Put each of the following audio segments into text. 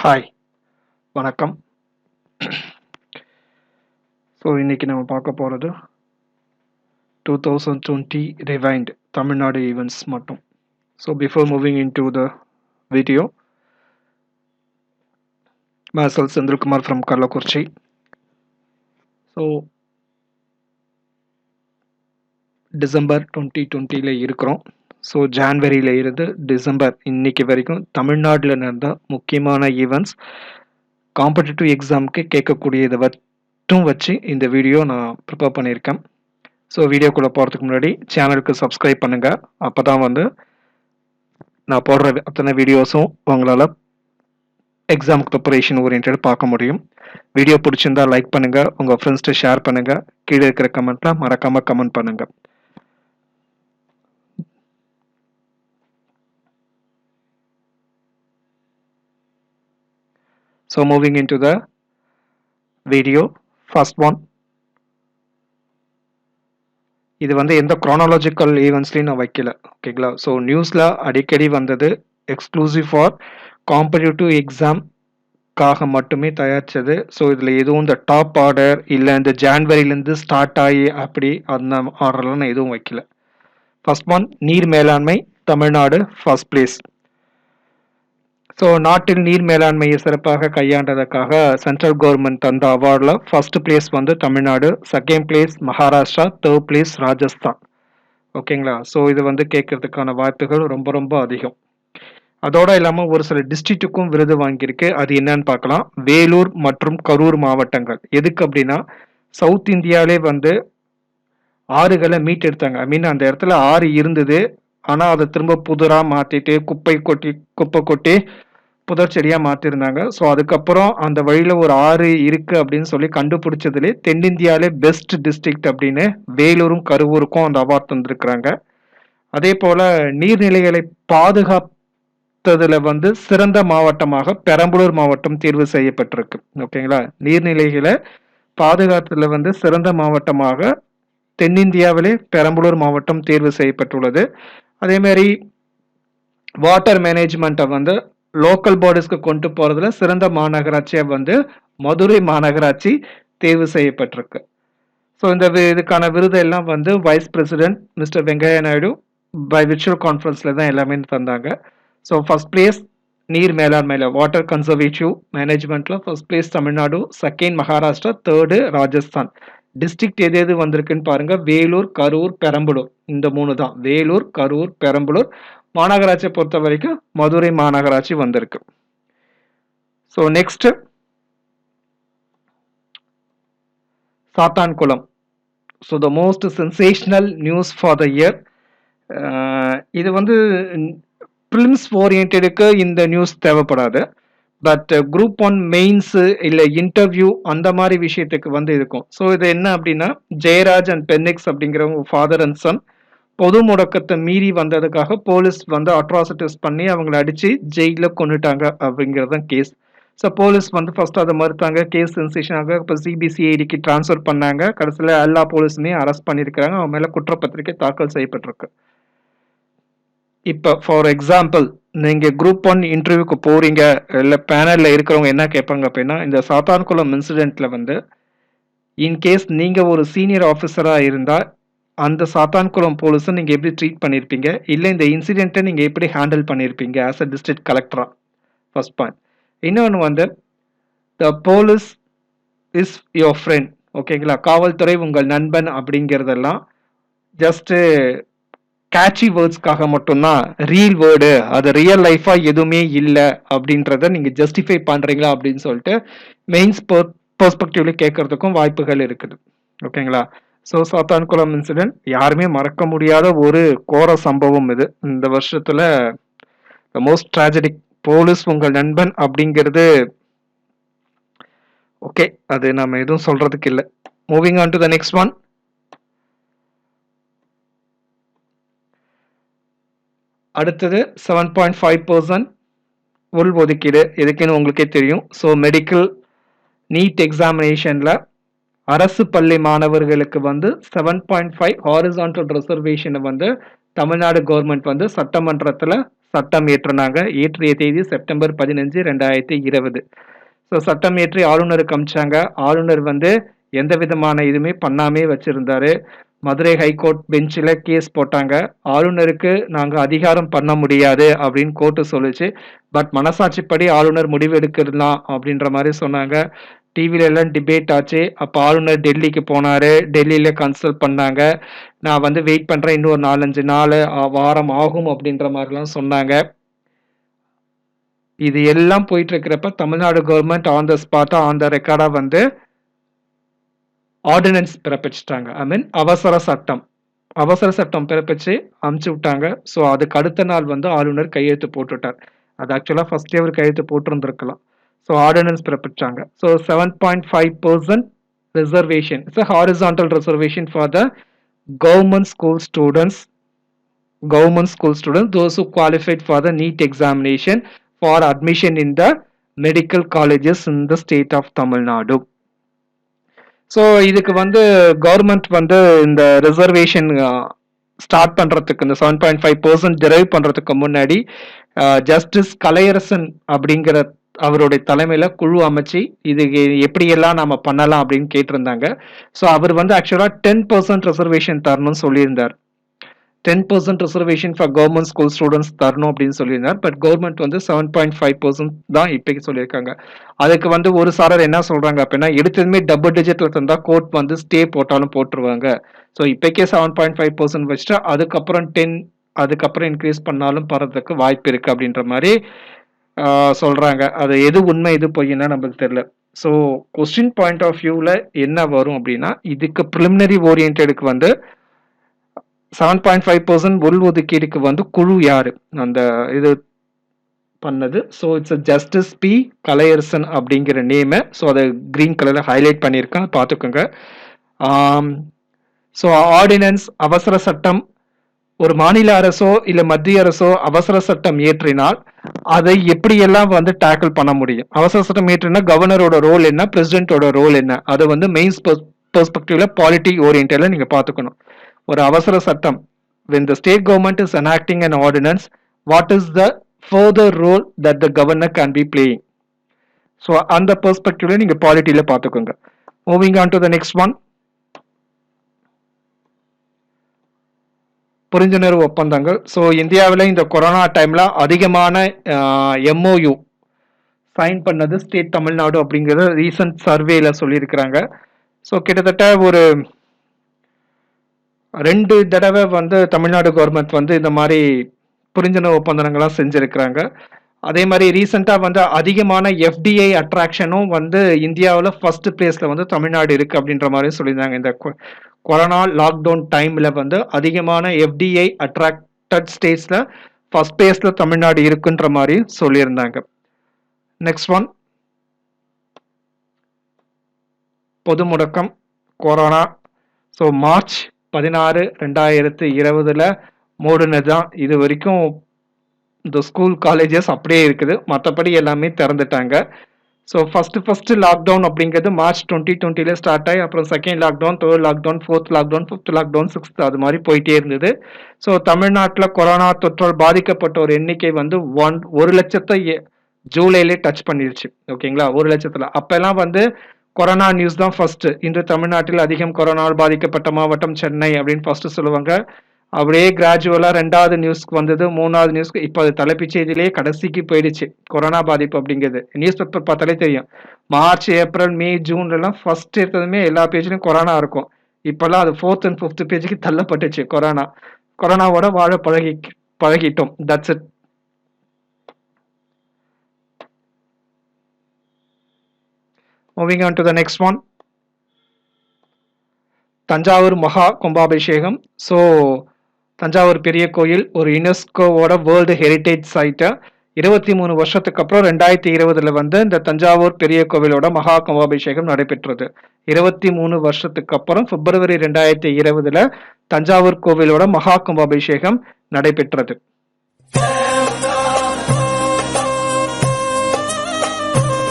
Hi வணக்கம். So இன்னைக்கு நம்ம பார்க்க போகிறது 2020 ரிவைண்ட் தமிழ்நாடு ஈவெண்ட்ஸ் மட்டும். So before moving in to the video, myself Senthilkumar from Kallakurichi. So December 2020 இருக்கிறோம். ஸோ ஜான்வரியில் இருந்து டிசம்பர் இன்னைக்கு வரைக்கும் தமிழ்நாட்டில் நடந்த முக்கியமான ஈவெண்ட்ஸ், காம்படிட்டிவ் எக்ஸாமுக்கு கேட்கக்கூடியதை மட்டும் வச்சு இந்த வீடியோ நான் ப்ரிப்பேர் பண்ணியிருக்கேன். ஸோ வீடியோக்குள்ளே போகிறதுக்கு முன்னாடி சேனலுக்கு சப்ஸ்கிரைப் பண்ணுங்கள். அப்போ தான் நான் போடுற அத்தனை வீடியோஸும் உங்களால் எக்ஸாமுக்கு ப்ரிப்பரேஷன் ஓரியன்ட் பார்க்க முடியும். வீடியோ பிடிச்சிருந்தா லைக் பண்ணுங்கள், உங்கள் ஃப்ரெண்ட்ஸ்ட்டு ஷேர் பண்ணுங்கள், கீழே இருக்கிற கமெண்ட்டில் மறக்காமல் கமெண்ட் பண்ணுங்கள். So moving in to the video, first one. இது எந்த குரோனாலஜிக்கல் ஈவெண்ட்ஸ்லையும் நான் வைக்கல, ஓகேங்களா? ஸோ நியூஸில் அடிக்கடி வந்தது, எக்ஸ்க்ளூசிவ் ஃபார் காம்படிட்டிவ் எக்ஸாம்காக மட்டுமே தயாரித்தது. ஸோ இதில் எதுவும் இந்த டாப் ஆர்டர் இல்லை இந்த ஜான்வரியிலேருந்து ஸ்டார்ட் ஆகி அப்படி அந்த ஆர்டர்லாம் நான் எதுவும் வைக்கல. ஃபர்ஸ்ட் ஒன், நீர் மேலாண்மை தமிழ்நாடு ஃபர்ஸ்ட் பிளேஸ். ஸோ நாட்டில் நீர் மேலாண்மையை சிறப்பாக கையாண்டதற்காக சென்ட்ரல் கவர்மெண்ட் தந்த அவார்டில் first place Tamil Nadu, second place Maharashtra, third place Rajasthan. ஓகேங்களா? ஸோ இது கேட்கறதுக்கான வாய்ப்புகள் ரொம்ப ரொம்ப அதிகம். அதோட இல்லாமல் ஒரு சில டிஸ்ட்ரிக்ட்டுக்கும் விருது வாங்கியிருக்கு. அது என்னன்னு பார்க்கலாம். வேலூர் மற்றும் கரூர் மாவட்டங்கள். எதுக்கு அப்படின்னா, சவுத் இந்தியாவிலே ஆறுகளை மீட்டெடுத்தாங்க. ஐ மீன் அந்த இடத்துல ஆறு இருந்தது, ஆனால் அதை திரும்ப புதராக மாற்றிட்டு குப்பை கொட்டி புதர் செடியாக மாற்றிருந்தாங்க. ஸோ அதுக்கப்புறம் அந்த வழியில் ஒரு ஆறு இருக்குது அப்படின்னு சொல்லி கண்டுபிடிச்சதுலே தென்னிந்தியாவிலே பெஸ்ட் டிஸ்ட்ரிக்ட் அப்படின்னு வேலூரும் கரூருக்கும் அந்த அவார்ட் தந்திருக்கிறாங்க. அதே போல் நீர்நிலைகளை பாதுகாத்ததில் சிறந்த மாவட்டமாக பெரம்பலூர் மாவட்டம் தேர்வு செய்யப்பட்டிருக்கு. ஓகேங்களா? நீர்நிலைகளை பாதுகாத்ததில் சிறந்த மாவட்டமாக தென்னிந்தியாவிலே பெரம்பலூர் மாவட்டம் தேர்வு செய்யப்பட்டுள்ளது. அதேமாதிரி வாட்டர் மேனேஜ்மெண்ட்டை லோக்கல் பாடிஸ்க்கு கொண்டு போறதுல சிறந்த மாநகராட்சியா மதுரை மாநகராட்சி தேர்வு செய்யப்பட்டிருக்கு. ஸோ இதுக்கான விருது எல்லாம் vice president mister Venkaiah Naidu by virtual கான்ஃபரன்ஸ்ல தான் எல்லாமே தந்தாங்க. ஸோ ஃபர்ஸ்ட் பிளேஸ் நீர் மேலாண்மையில் வாட்டர் கன்சர்வேட்டிவ் மேனேஜ்மெண்ட்ல first place Tamil Nadu, second Maharashtra, third Rajasthan. District எது வந்துருக்குன்னு பாருங்க. வேலூர், கரூர், பெரம்பலூர், இந்த 3 தான். வேலூர், கரூர், பெரம்பலூர். மாநகராட்சியை பொறுத்த வரைக்கும் மதுரை மாநகராட்சி வந்திருக்கு. So next, Sathankulam. So the most sensational news for the year. இது ப்ரிலிம்ஸ் ஓரியன்டுக்கு இந்த நியூஸ் தேவைப்படாது. பட் குரூப் 1 மெயின்ஸ் இல்லை இன்டர்வியூ அந்த மாதிரி விஷயத்துக்கு இருக்கும். ஸோ இது என்ன அப்படின்னா, ஜெயராஜ் அண்ட் பென்னிக்ஸ் அப்படிங்கிறவங்க ஃபாதர் அண்ட் சன் பொது முடக்கத்தை மீறி வந்ததுக்காக போலீஸ் அட்ராசிட்டிஸ் பண்ணி அவங்களை அடிச்சு ஜெயிலில் கொண்டுட்டாங்க அப்படிங்கிறது தான் கேஸ். ஸோ போலீஸ் ஃபர்ஸ்ட் அதை மறுத்தாங்க. கேஸ் சென்சேஷன் ஆக இப்போ சிபிசிஐடிக்கு டிரான்ஸ்ஃபர் பண்ணாங்க. கடைசியில் எல்லா போலீஸுமே அரெஸ்ட் பண்ணியிருக்கிறாங்க. அவங்க மேலே குற்றப்பத்திரிகை தாக்கல் செய்யப்பட்டிருக்கு. இப்போ ஃபார் எக்ஸாம்பிள், நீங்கள் குரூப் 1 இன்டர்வியூக்கு போறீங்க, இல்லை பேனலில் இருக்கிறவங்க என்ன கேட்பாங்க அப்படின்னா, இந்த சாத்தான்குளம் இன்சிடென்ட்ல இன்கேஸ் நீங்கள் ஒரு சீனியர் ஆஃபீஸராக இருந்தால் அந்த சாத்தான்குளம் போலீஸை நீங்கள் எப்படி ட்ரீட் பண்ணியிருப்பீங்க, இல்லை இந்த இன்சிடென்ட்டை நீங்கள் எப்படி ஹேண்டில் பண்ணியிருப்பீங்க ஆஸ் அ டிஸ்ட்ரிக்ட் கலெக்டரா? First point. இன்னொன்று the police is your friend. ஓகேங்களா? காவல்துறை உங்கள் நண்பன் அப்படிங்கிறதெல்லாம் ஜஸ்ட்டு கேட்சி வேர்ட்ஸ்க்காக மட்டும்தான். ரீல் வேர்டு, அது ரியல் லைஃபாக எதுவுமே இல்லை அப்படின்றத நீங்கள் ஜஸ்டிஃபை பண்ணுறீங்களா அப்படின்னு சொல்லிட்டு மெயின்ஸ் பெர்ஸ்பெக்டிவ்ல கேட்கறதுக்கும் வாய்ப்புகள் இருக்குது. ஓகேங்களா? ஸோ சாத்தான்குளம் இன்சிடென்ட் யாருமே மறக்க முடியாத ஒரு கோர சம்பவம். இது இந்த வருஷத்துல மோஸ்ட் ட்ராஜடிக். போலீஸ் உங்கள் நண்பன் அப்படிங்கிறது ஓகே, அது நம்ம எதுவும் சொல்றதுக்கு இல்லை. Moving on to the next one. அடுத்தது 7.5% உள் ஒதுக்கீடு. எதுக்குன்னு உங்களுக்கே தெரியும். ஸோ மெடிக்கல் நீட் எக்ஸாமினேஷன்ல அரசு பள்ளி மாணவர்களுக்கு 7.5 ஹாரிசான்டல் ரிசர்வேஷனை தமிழ்நாடு கவர்மெண்ட் சட்டமன்றத்தில் சட்டம் இயற்றினாங்க. இயற்றிய தேதி செப்டம்பர் 15, 2020. ஸோ சட்டம் இயற்றி ஆளுநருக்கு அனுப்பிச்சாங்க. ஆளுநர் வந்து எந்த விதமான இதுவுமே பண்ணாமே வச்சிருந்தாரு. மதுரை ஹைகோர்ட் பெஞ்சில் கேஸ் போட்டாங்க. ஆளுநருக்கு நாங்கள் அதிகாரம் பண்ண முடியாது அப்படின்னு கோர்ட்டு சொல்லுச்சு. பட் மனசாட்சிப்படி ஆளுநர் முடிவு எடுக்கலாம் அப்படின்ற மாதிரி சொன்னாங்க. டிவில எல்லாம் டிபேட் ஆச்சு. அப்போ ஆளுநர் டெல்லிக்கு போனாரு. டெல்லியில கன்சல்ட் பண்ணாங்க. நான் வந்து வெயிட் பண்றேன், இன்னும் ஒரு 4-5 நாள் வாரம் ஆகும் அப்படின்ற மாதிரிலாம் சொன்னாங்க. இது எல்லாம் போயிட்டு இருக்கிறப்ப தமிழ்நாடு கவர்மெண்ட் ஆன் த ஸ்பாட்டா ஆன் த ரெக்கார்டா வந்து ஆர்டினன்ஸ் பிறப்பிச்சிட்டாங்க. ஐ மீன் அவசர சட்டம் பிறப்பிச்சு அமுச்சு விட்டாங்க. ஸோ அதுக்கு அடுத்த நாள் வந்து ஆளுநர் கையெழுத்து போட்டுட்டார். அது ஆக்சுவலா ஃபர்ஸ்டே அவர் கையெழுத்து போட்டிருந்திருக்கலாம். ஸோ ஆர்டினன்ஸ் பிறப்பிச்சாங்க. So 7.5% reservation. It's a horizontal reservation for the government school students, those who qualified for the NEET examination for admission in the medical colleges in the state of Tamil Nadu. So இதுக்கு வந்து government வந்து இந்த reservation start பண்றதுக்கு இந்த 7.5% drive பண்றதுக்கு முன்னாடி justice Kalaiyarasan அப்படிங்கிற அவருடைய தலைமையில குழு அமைச்சு இதுக்கு எப்படியெல்லாம் நாம பண்ணலாம் அப்படின்னு கேட்டிருந்தாங்க. ஸோ அவர் வந்து ஆக்சுவலா 10% ரிசர்வேஷன் தரணும்னு சொல்லியிருந்தார். 10% reservation for government school students தரணும் அப்படின்னு சொல்லியிருந்தார். பட் கவர்மெண்ட் வந்து 7.5% தான் இப்போக்கு சொல்லியிருக்காங்க. அதுக்கு வந்து ஒரு சாரர் என்ன சொல்றாங்க அப்படின்னா, எடுத்ததுமே டபுள் டிஜிட்ல தந்தா கோர்ட் வந்து ஸ்டே போட்டாலும் போட்டுருவாங்க. ஸோ இப்போக்கே 7.5% வச்சுட்டு அதுக்கப்புறம் 10 அதுக்கப்புறம் இன்க்ரீஸ் பண்ணாலும் பறதுக்கு வாய்ப்பு இருக்கு அப்படின்ற மாதிரி சொல்றாங்க. அது எது உண்மை எது பொய்னா நமக்கு தெரியல. ஸோ கொஸ்டின் பாயிண்ட் ஆஃப் வியூவில் என்ன வரும் அப்படின்னா, இதுக்கு ப்ரிலிமினரி ஓரியன்டெடுக்கு வந்து 7.5% உள் ஒதுக்கீடுக்கு வந்து குழு யாரு அந்த இது பண்ணது? So it's justice P Kalaiyarasan அப்படிங்கிற நேமை ஸோ அதை கிரீன் கலர்ல ஹைலைட் பண்ணியிருக்கேன், பார்த்துக்கோங்க. ஸோ ஆர்டினன்ஸ் அவசர சட்டம் ஒரு மாநில அரசோ இல்ல மத்திய அரசோ அவசர சட்டம் இயற்றினால் அதை எப்படியெல்லாம் வந்து டேக்கிள் பண்ண முடியும்? அவசர சட்டம் இயற்றினா கவர்னரோட ரோல் என்ன, பிரசிடென்டோட ரோல் என்ன, அதை வந்து மெயின்ஸ் பெர்ஸ்பெக்டிவ்ல பாலிட்டி ஓரியன்டெட்ல நீங்க பாத்துக்கணும். ஒரு அவசர சட்டம், when the state government is enacting an ordinance, what is the further role that the governor can be playing? So அந்த பெர்ஸ்பெக்டிவ்ல நீங்க பாலிட்டியில பாத்துக்கோங்க. Moving on to the next one. புரிந்துணர்வு ஒப்பந்தங்கள். ஸோ இந்தியாவில் இந்த கொரோனா டைம்ல அதிகமான எம்ஓயு சைன் பண்ணது ஸ்டேட் தமிழ்நாடு அப்படிங்கிறது ரீசன்ட் சர்வேல சொல்லியிருக்கிறாங்க. ஸோ கிட்டத்தட்ட ஒரு 2 தடவை வந்து தமிழ்நாடு கவர்மெண்ட் வந்து இந்த மாதிரி புரிந்துணர்வு ஒப்பந்தங்கள்லாம் செஞ்சிருக்கிறாங்க. அதே மாதிரி ரீசெண்டாக வந்து அதிகமான எஃப்டிஐ அட்ராக்ஷனும் வந்து இந்தியாவில் ஃபர்ஸ்ட் பிளேஸ்ல வந்து தமிழ்நாடு இருக்கு அப்படின்ற மாதிரி சொல்லியிருந்தாங்க. இந்த கொரோனா லாக்டவுன் டைம்ல வந்து அதிகமான எஃப்டிஐ அட்ராக்டட் ஸ்டேட்ஸ்ல ஃபர்ஸ்ட் பிளேஸ்ல தமிழ்நாடு இருக்குன்ற மாதிரி சொல்லியிருந்தாங்க. நெக்ஸ்ட் ஒன், பொது முடக்கம் கொரோனா. So March 16, 2020 மூடுனதுதான். இது வரைக்கும் இந்த ஸ்கூல் காலேஜஸ் அப்படியே இருக்குது, மற்றபடி எல்லாமே திறந்துட்டாங்க. ஸோ ஃபர்ஸ்ட் லாக்டவுன் அப்படிங்கிறது மார்ச் 2020 ஸ்டார்ட் ஆகி அப்புறம் second lockdown, third lockdown, fourth lockdown, fifth lockdown, sixth, அது மாதிரி போயிட்டே இருந்தது. ஸோ தமிழ்நாட்டில் கொரோனா தொற்றால் பாதிக்கப்பட்ட ஒரு எண்ணிக்கை வந்து 1 லட்சத்தை ஜூலையிலே டச் பண்ணிருச்சு. ஓகேங்களா, 1 லட்சத்துல. அப்பெல்லாம் வந்து கொரோனா நியூஸ் தான் ஃபர்ஸ்ட். இன்று தமிழ்நாட்டில் அதிகம் கொரோனால் பாதிக்கப்பட்ட மாவட்டம் சென்னை அப்படின்னு ஃபர்ஸ்ட் சொல்லுவாங்க. அப்படியே கிராஜுவலா 2வது நியூஸ்க்கு வந்தது, 3வது நியூஸ்க்கு, இப்போ அது தலைப்புச் செய்தியிலேயே கடைசிக்கு போயிடுச்சு கொரோனா பாதிப்பு அப்படிங்கிறது. நியூஸ் பேப்பர் பார்த்தாலே தெரியும், மார்ச், ஏப்ரல், மே, ஜூன்ல எல்லாம் ஃபர்ஸ்ட் எடுத்ததுமே எல்லா பேஜ்லயும் கொரோனா இருக்கும். இப்பெல்லாம் அது 4th and 5th பேஜுக்கு தள்ளப்பட்டுச்சு. கொரோனாவோட வாழ பழகிட்டோம். That's it. Moving on to the next one. Thanjavur மகா கும்பாபிஷேகம். ஸோ தஞ்சாவூர் பெரிய கோயில் ஒரு யுனெஸ்கோவோட வேர்ல்டு ஹெரிட்டேஜ் சைட்டு. 23 வருஷத்துக்கு அப்புறம் 2020 வந்து இந்த தஞ்சாவூர் பெரிய கோவிலோட மகா கும்பாபிஷேகம் நடைபெற்றது. 23 வருஷத்துக்கு அப்புறம் பிப்ரவரி 2020 தஞ்சாவூர் கோவிலோட மகா கும்பாபிஷேகம் நடைபெற்றது.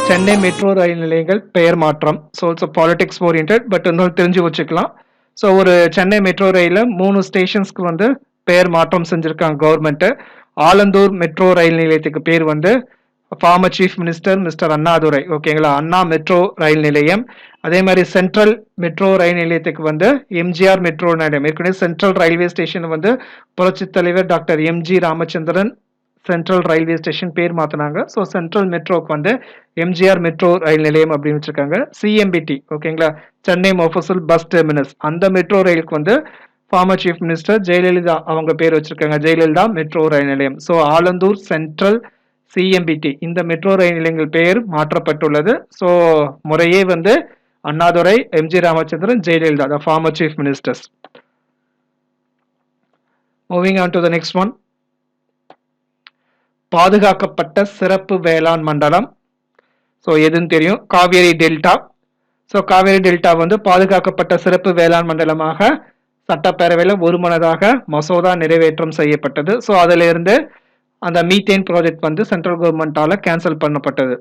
சென்னை மெட்ரோ ரயில் நிலையங்கள் பெயர் மாற்றம். So it's politics orient, but இன்னும் தெரிஞ்சு வச்சுக்கலாம். ஸோ ஒரு சென்னை மெட்ரோ ரயிலில் 3 ஸ்டேஷன்ஸ்க்கு வந்து பெயர் மாற்றம் செஞ்சுருக்காங்க கவர்மெண்ட்டு. ஆலந்தூர் மெட்ரோ ரயில் நிலையத்துக்கு பேர் வந்து farmer chief minister mister Annadurai. ஓகேங்களா, அண்ணா மெட்ரோ ரயில் நிலையம். அதே மாதிரி சென்ட்ரல் மெட்ரோ ரயில் நிலையத்துக்கு வந்து எம்ஜிஆர் மெட்ரோ நிலையம். ஏற்கனவே சென்ட்ரல் ரயில்வே ஸ்டேஷன் வந்து புரட்சி தலைவர் doctor MG Ramachandran central railway station பேர் மாத்தினாங்க. ஸோ சென்ட்ரல் மெட்ரோக்கு வந்து எம்ஜிஆர் மெட்ரோ ரயில் நிலையம் அப்படின்னு வச்சிருக்காங்க. சிஎம்பிடி, ஓகேங்களா, சென்னை மொஃபசல் பஸ் டெர்மினஸ், அந்த மெட்ரோ ரயிலுக்கு வந்து ஃபார்மர் சீஃப் மினிஸ்டர் ஜெயலலிதா அவங்க பேர் வச்சிருக்காங்க, ஜெயலலிதா மெட்ரோ ரயில் நிலையம். ஸோ ஆலந்தூர், சென்ட்ரல், சிஎம்பிடி இந்த மெட்ரோ ரயில் நிலையங்கள் பெயர் மாற்றப்பட்டுள்ளது. ஸோ முறையே வந்து Annadurai, MG Ramachandran, Jayalalithaa, the former chief ministers. Moving on to the next one. பாதுகாக்கப்பட்ட சிறப்பு வேளாண் மண்டலம். ஸோ எதுன்னு தெரியும், Kaveri delta. So Kaveri delta வந்து பாதுகாக்கப்பட்ட சிறப்பு வேளாண் மண்டலமாக சட்டப்பேரவையில் ஒருமனதாக மசோதா நிறைவேற்றம் செய்யப்பட்டது. ஸோ அதுல இருந்து அந்த மீத்தேன் ப்ராஜெக்ட் வந்து சென்ட்ரல் கவர்மெண்டால கேன்சல் பண்ணப்பட்டது.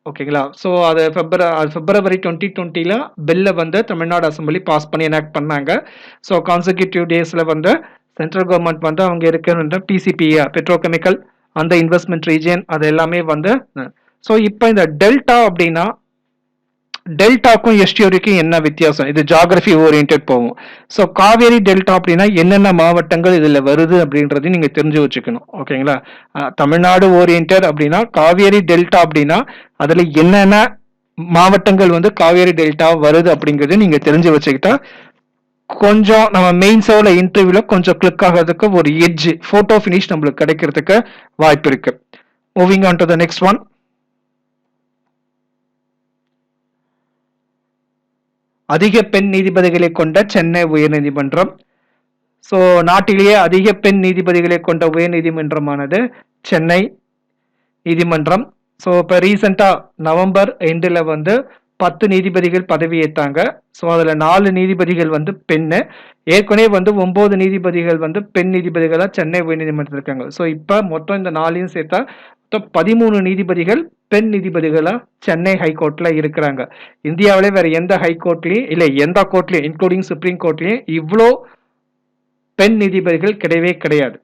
ஓகேங்களா, ஸோ அது பிப்ரவரி 2020 பில்லை வந்து தமிழ்நாடு அசம்பிளி பாஸ் பண்ணி எனாக்ட் பண்ணாங்க. ஸோ கான்சிக்யூட்டிவ் டேஸில் வந்து சென்ட்ரல் கவர்மெண்ட் வந்து அவங்க இருக்கிற பிசிபி பெட்ரோகெமிக்கல் அந்த இன்வெஸ்ட்மெண்ட் ரீஜியன் அது எல்லாமே வந்து. ஸோ இப்போ இந்த டெல்டா அப்படின்னா டெல்டாக்கும் எஸ்டியூரிக்கும் என்ன வித்தியாசம், இது ஜியாகிரபி ஓரியன்ட் போகும். ஸோ காவேரி டெல்டா அப்படின்னா என்னென்ன மாவட்டங்கள் இதுல வருது அப்படின்றதையும் நீங்க தெரிஞ்சு வச்சுக்கணும். ஓகேங்களா, தமிழ்நாடு ஓரியன்ட் அப்படின்னா காவேரி டெல்டா அப்படின்னா அதுல என்னென்ன மாவட்டங்கள் வந்து காவேரி டெல்டா வருது அப்படிங்கறது நீங்க தெரிஞ்சு வச்சுக்கிட்டா கொஞ்சம் நம்ம மெயின்ஸோட இன்டர்வியூல கொஞ்சம் கிளிக் ஆகிறதுக்கு ஒரு எட்ஜ் போட்டோ ஃபினிஷ் நம்மளுக்கு கிடைக்கிறதுக்கு வாய்ப்பு இருக்கு. Moving on to the next one. அதிக பெண் நீதிபதிகளை கொண்ட சென்னை உயர்நீதிமன்றம். ஸோ நாட்டிலேயே அதிக பெண் நீதிபதிகளை கொண்ட உயர்நீதிமன்றமானது சென்னை நீதிமன்றம். ஸோ இப்போ ரீசெண்டா நவம்பர் எண்டில் வந்து 10 நீதிபதிகள் பதவி ஏற்றாங்க. ஸோ அதில் 4 நீதிபதிகள் வந்து பெண்ணு. ஏற்கனவே வந்து 9 நீதிபதிகள் வந்து பெண் நீதிபதிகளாக சென்னை உயர்நீதிமன்றத்தில் இருக்காங்க. ஸோ இப்போ மொத்தம் இந்த 4 சேர்த்தா 13 நீதிபதிகள் பெண் நீதிபதிகளா சென்னை ஹைகோர்ட்ல இருக்கிறாங்க. இந்தியாவிலே வேற எந்த ஹைகோர்ட்லயும் இல்லை, எந்த கோர்ட்லயும் இன்க்ளூடிங் சுப்ரீம் கோர்ட்லயும் இவ்வளோ பெண் நீதிபதிகள் கிடையவே கிடையாது.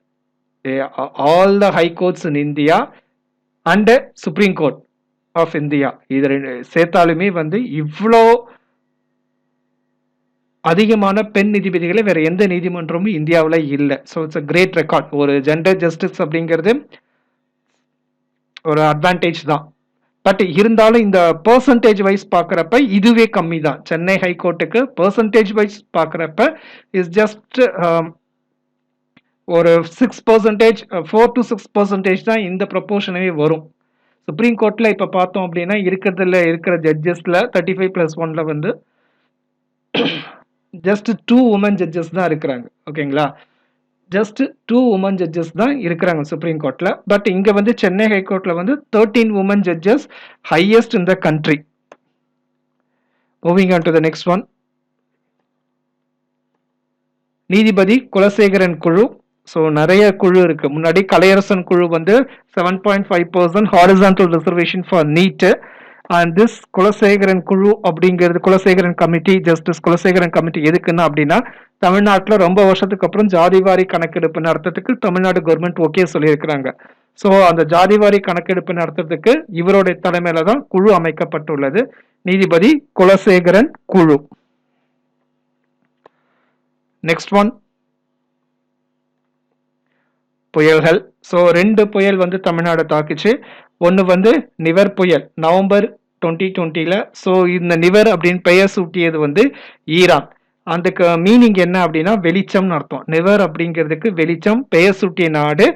All the high courts in India and Supreme Court of India இது சேர்த்தாலுமே வந்து இவ்வளோ அதிகமான பெண் நீதிபதிகளை வேற எந்த நீதிமன்றமும் இந்தியாவில் இல்லை. So it's a great record. ஒரு ஜெண்டர் ஜஸ்டிஸ் அப்படிங்கிறது ஒரு அட்வான்டேஜ் தான். பட் இருந்தாலும் இந்த பெர்சன்டேஜ் வைஸ் பார்க்குறப்ப இதுவே கம்மி தான். சென்னை ஹைகோர்ட்டுக்கு பெர்சன்டேஜ் வைஸ் பார்க்குறப்ப இஸ் ஜஸ்ட் ஒரு 6%, 4 to 6% தான் இந்த ப்ரொபோர்ஷனவே வரும். சுப்ரீம் கோர்ட்ல இப்போ பார்த்தோம் அப்படின்னா இருக்கிற ஜட்ஜஸ்ல 35+1 வந்து ஜஸ்ட் 2 உமன் ஜட்ஜஸ் தான் இருக்கிறாங்க. ஓகேங்களா, ஜஸ்ட் 2 உமன் ஜட்ஜஸ் தான் இருக்கிறாங்க சுப்ரீம் கோர்ட்ல. பட் இங்க வந்து சென்னை ஹைகோர்ட்ல வந்து 13 women judges, highest in the country. Moving on to the next one. நீதிபதி குலசேகரன் குழு. ஸோ நிறைய குழு இருக்கு. முன்னாடி கலையரசன் குழு வந்து 7.5% horizontal reservation for NEET. And this Kulasekaran குழு அப்படிங்கிறது Kulasekaran committee, justice Kulasekaran committee எதுக்குன்னா அப்படின்னா தமிழ்நாட்டில் ரொம்ப வருஷத்துக்கு அப்புறம் ஜாதிவாரி கணக்கெடுப்பு நடத்துறதுக்கு தமிழ்நாடு கவர்மெண்ட் ஓகே சொல்லியிருக்கிறாங்க. ஸோ அந்த ஜாதிவாரி கணக்கெடுப்பு நடத்துறதுக்கு இவருடைய தலைமையில தான் குழு அமைக்கப்பட்டுள்ளது, நீதிபதி குலசேகரன் குழு. நெக்ஸ்ட் ஒன், புயல்கள். ஸோ 2 புயல் வந்து தமிழ்நாடு தாக்குச்சு. ஒன்று வந்து நிவர் புயல் நவம்பர் 2020. ஸோ இந்த நிவர் அப்படின்னு பெயர் சூட்டியது வந்து ஈரான். அதுக்கு மீனிங் என்ன அப்படின்னா வெளிச்சம்னு அர்த்தம். நிவர் அப்படிங்கிறதுக்கு வெளிச்சம், பெயர் சூட்டிய நாடு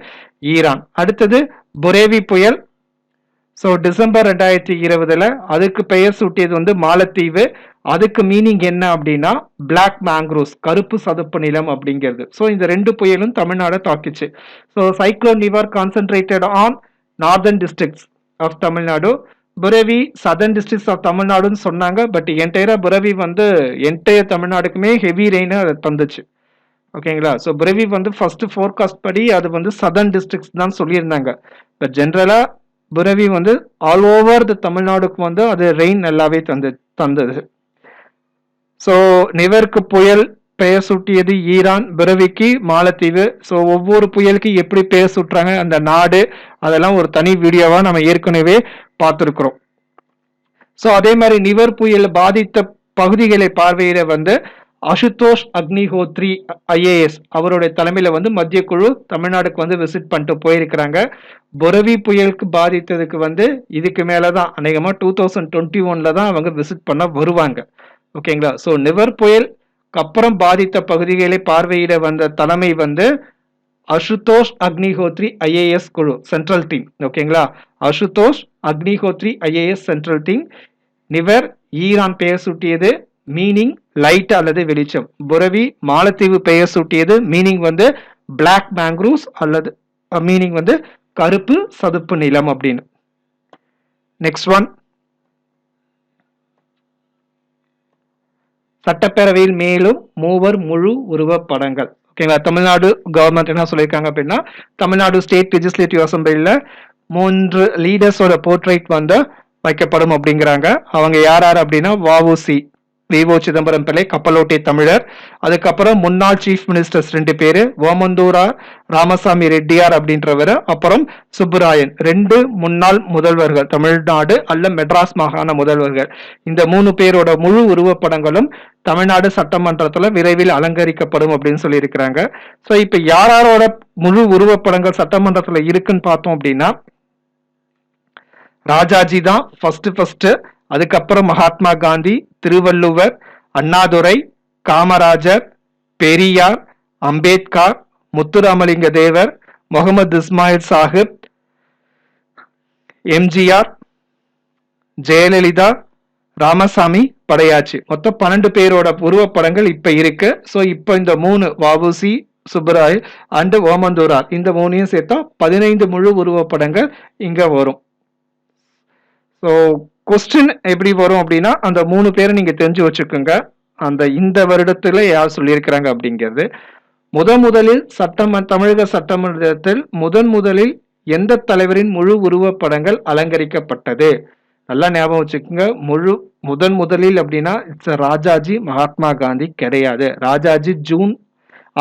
ஈரான். அடுத்தது புரேவி புயல். ஸோ டிசம்பர் 2020 அதுக்கு பெயர் சூட்டியது வந்து மாலத்தீவு. அதுக்கு மீனிங் என்ன அப்படின்னா பிளாக் மேங்க்ரோவ்ஸ், கருப்பு சதுப்பு நிலம் அப்படிங்கிறது. ஸோ இந்த 2 புயலும் தமிழ்நாடு தாக்கிச்சு. So cyclone Nivar concentrated on northern districts of Tamil Nadu. Burevi southern districts of தமிழ்நாடுன்னு சொன்னாங்க. பட் என்டையரா புரவி வந்து என்டையர் தமிழ்நாடுக்குமே ஹெவி ரெயின் தந்துச்சு. ஓகேங்களா, ஸோ புரவி வந்து ஃபர்ஸ்ட் ஃபோர்காஸ்ட் படி அது வந்து சதர்ன் டிஸ்ட்ரிக்ட்ஸ் தான் சொல்லியிருந்தாங்க. பட் ஜென்ரலா புரவி வந்து ஆல் ஓவர் த தமிழ்நாடுக்கு வந்து அது ரெயின் நல்லாவே தந்தது. ஸோ நிவருக்கு புயல் பெயர் சூட்டியது ஈரான், புரவிக்கு மாலத்தீவு. ஸோ ஒவ்வொரு புயலுக்கு எப்படி பெயர் சூட்டுறாங்க, அந்த நாடு, அதெல்லாம் ஒரு தனி வீடியோவா நம்ம ஏற்கனவே பார்த்துருக்குறோம். ஸோ அதே மாதிரி நிவர் புயல் பாதித்த பகுதிகளை பார்வையிட அசுதோஷ் அக்னிஹோத்ரி IAS அவருடைய தலைமையில மத்திய குழு தமிழ்நாடுக்கு விசிட் பண்ணிட்டு போயிருக்கிறாங்க. புரவி புயலுக்கு பாதித்ததுக்கு இதுக்கு மேலதான் அநேகமா 2021 தான் அவங்க விசிட் பண்ண வருவாங்க. ஓகேங்களா. ஸோ நிவர் புயல் அப்புறம் பாதித்த பகுதிகளை பார்வையிட வந்த தலைமை அசுதோஷ் அக்னிஹோத்ரி IAS குழு சென்ட்ரல் டீம். ஓகேங்களா. Ashutosh Agnihotri IAS central team. Nivar Iran பெயர் சூட்டியது, மீனிங் லைட் அல்லது வெளிச்சம். புரவி மாலத்தீவு பெயர் சூட்டியது, மீனிங் பிளாக் மேங்க்ரூவ்ஸ் அல்லது மீனிங் கருப்பு சதுப்பு நிலம் அப்படின்னு. நெக்ஸ்ட் ஒன், சட்டப்பேரவையில் மேலும் 3 முழு உருவ படங்கள். ஓகேங்களா. தமிழ்நாடு கவர்மெண்ட் என்ன சொல்லியிருக்காங்க அப்படின்னா, தமிழ்நாடு ஸ்டேட் லெஜிஸ்லேட்டிவ் அசம்பிளில 3 லீடர்ஸோட போர்ட்ரைட் வைக்கப்படும் அப்படிங்கிறாங்க. அவங்க யார் அப்படின்னா, வஉசி வி.ஓ. சிதம்பரம் பிள்ளை, கப்பலோட்டிய தமிழர். அதுக்கப்புறம் முன்னாள் சீஃப் மினிஸ்டர்ஸ் 2 பேரு, ஓமந்தூரா ராமசாமி ரெட்டியார் அப்படின்றவர், அப்புறம் சுப்புராயன், 2 முன்னாள் முதல்வர்கள், தமிழ்நாடு அல்ல மெட்ராஸ் மாகாண முதல்வர்கள். இந்த 3 பேரோட முழு உருவப்படங்களும் தமிழ்நாடு சட்டமன்றத்துல விரைவில் அலங்கரிக்கப்படும் அப்படின்னு சொல்லி இருக்கிறாங்க. ஸோ இப்ப யாரோட முழு உருவப்படங்கள் சட்டமன்றத்துல இருக்குன்னு பார்த்தோம் அப்படின்னா, ராஜாஜி தான் ஃபர்ஸ்ட். அதுக்கப்புறம் மகாத்மா காந்தி, திருவள்ளுவர், அண்ணாதுரை, காமராஜர், பெரியார், அம்பேத்கர், முத்துராமலிங்க தேவர், முகமது இஸ்மாயில் சாஹிப், எம்ஜிஆர், ஜெயலலிதா, ராமசாமி படையாச்சி. மொத்தம் 12 பேரோட உருவப்படங்கள் இப்ப இருக்கு. ஸோ இப்ப இந்த 3 வஉசி, சுப்பராய் அண்ட் ஓமந்தூரார், இந்த 3ஐயும் சேர்த்தா 15 முழு உருவப்படங்கள் இங்க வரும். ஸோ கொஸ்டின் எப்படி வரும் அப்படின்னா, அந்த 3 பேரை நீங்க தெரிஞ்சு வச்சுக்கோங்க. இந்த வருடத்துல யார் சொல்லியிருக்கிறாங்க அப்படிங்கிறது. முதலில் தமிழக சட்டமன்றத்தில் முதலில் எந்த தலைவரின் முழு உருவப்படங்கள் அலங்கரிக்கப்பட்டது? நல்லா ஞாபகம் வச்சுக்கோங்க. முதலில் அப்படின்னா ராஜாஜி, மகாத்மா காந்தி கிடையாது. Rajaji June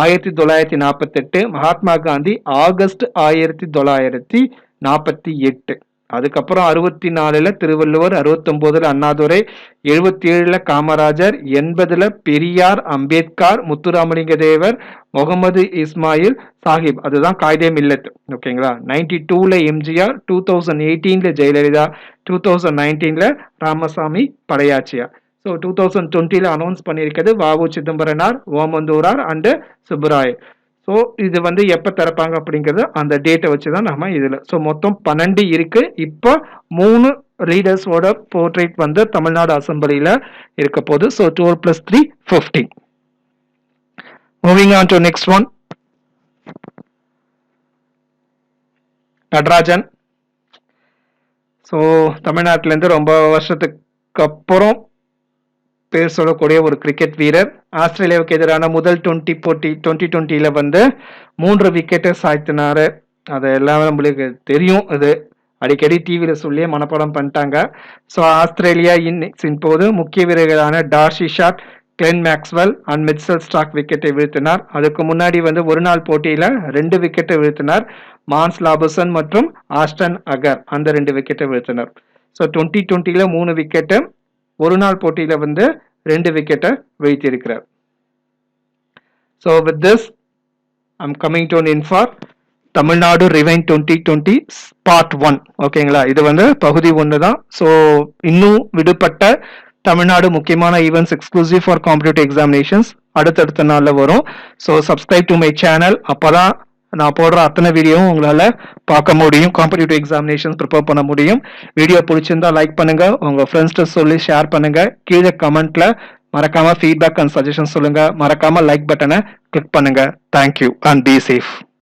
1948, Mahatma Gandhi August 1948. அதுக்கப்புறம் 64ல திருவள்ளுவர், 69ல அண்ணாதுரை, 77ல காமராஜர், 80ல பெரியார், அம்பேத்கர், முத்துராமலிங்க தேவர், முகமது இஸ்மாயில் சாஹிப், அதுதான் காயிதே மில்லத். ஓகேங்களா. 92ல எம்ஜிஆர், 2018ல ஜெயலலிதா, 2019ல ராமசாமி படையாச்சியார். ஸோ 2020ல அனௌன்ஸ் பண்ணியிருக்கிறது வஉ சிதம்பரனார், ஓமந்தூரார் அண்ட் சுப்புராய். ஸோ இது எப்ப திறப்பாங்க அப்படிங்கிறது அந்த டேட்டை வச்சுதான் நம்ம இதுல. ஸோ மொத்தம் 12 இருக்கு. இப்போ 3 லீடர்ஸோட போர்ட்ரேட் தமிழ்நாடு அசம்பிளியில இருக்க போது. So 12 + 3 15. Moving on to next one, Natarajan. So தமிழ்நாட்டில இருந்து ரொம்ப வருஷத்துக்கு அப்புறம் பேர் சொல்லக்கூடிய ஒரு கிரிக்கெட் வீரர். ஆஸ்திரேலியாவுக்கு எதிரான முதல் 2020ல 3 விக்கெட்டை சாய்த்தினாரு. அதெல்லாம் நம்மளுக்கு தெரியும். அது அடிக்கடி டிவியில சொல்லியே மனப்பாடம் பண்ணிட்டாங்க. ஸோ ஆஸ்திரேலியா இன்னிங்ஸின் போது முக்கிய வீரர்களான Darcy Short, Glenn Maxwell and Mitchell Starc விக்கெட்டை வீழ்த்தினார். அதுக்கு முன்னாடி ஒரு நாள் போட்டியில 2 விக்கெட்டை வீழ்த்தினார். மான்ஸ் லாபுசன் மற்றும் ஆஸ்டன் அகர் அந்த 2 விக்கெட்டை வீழ்த்தினார். ஸோ 2020ல 3 விக்கெட்டு, ஒரு நாள் போட்டியில 2 விக்கெட்டை வீழ்த்தியிருக்கிறார். So with this I'm coming to in for Tamil Nadu rewind 2020 part 1. ஓகேங்களா. இது பகுதி 1 தான். ஸோ இன்னும் விடுபட்ட தமிழ்நாடு முக்கியமான events exclusive for competitive examinations அடுத்தடுத்த நாள்ல வரும். So subscribe to my channel. அப்பதான் நான் போடுற அத்தனை வீடியோவும் உங்களால பார்க்க முடியும், காம்படிட்டிவ் எக்ஸாமினேஷன் ப்ரிப்பேர் பண்ண முடியும். வீடியோ பிடிச்சிருந்தா லைக் பண்ணுங்க, உங்க ஃப்ரெண்ட்ஸ்ட சொல்லி ஷேர் பண்ணுங்க. கீழே கமெண்ட்ல மறக்காம ஃபீட்பேக் அண்ட் சஜஷன் சொல்லுங்க. மறக்காம லைக் பட்டனை கிளிக் பண்ணுங்க. Thank you and be safe.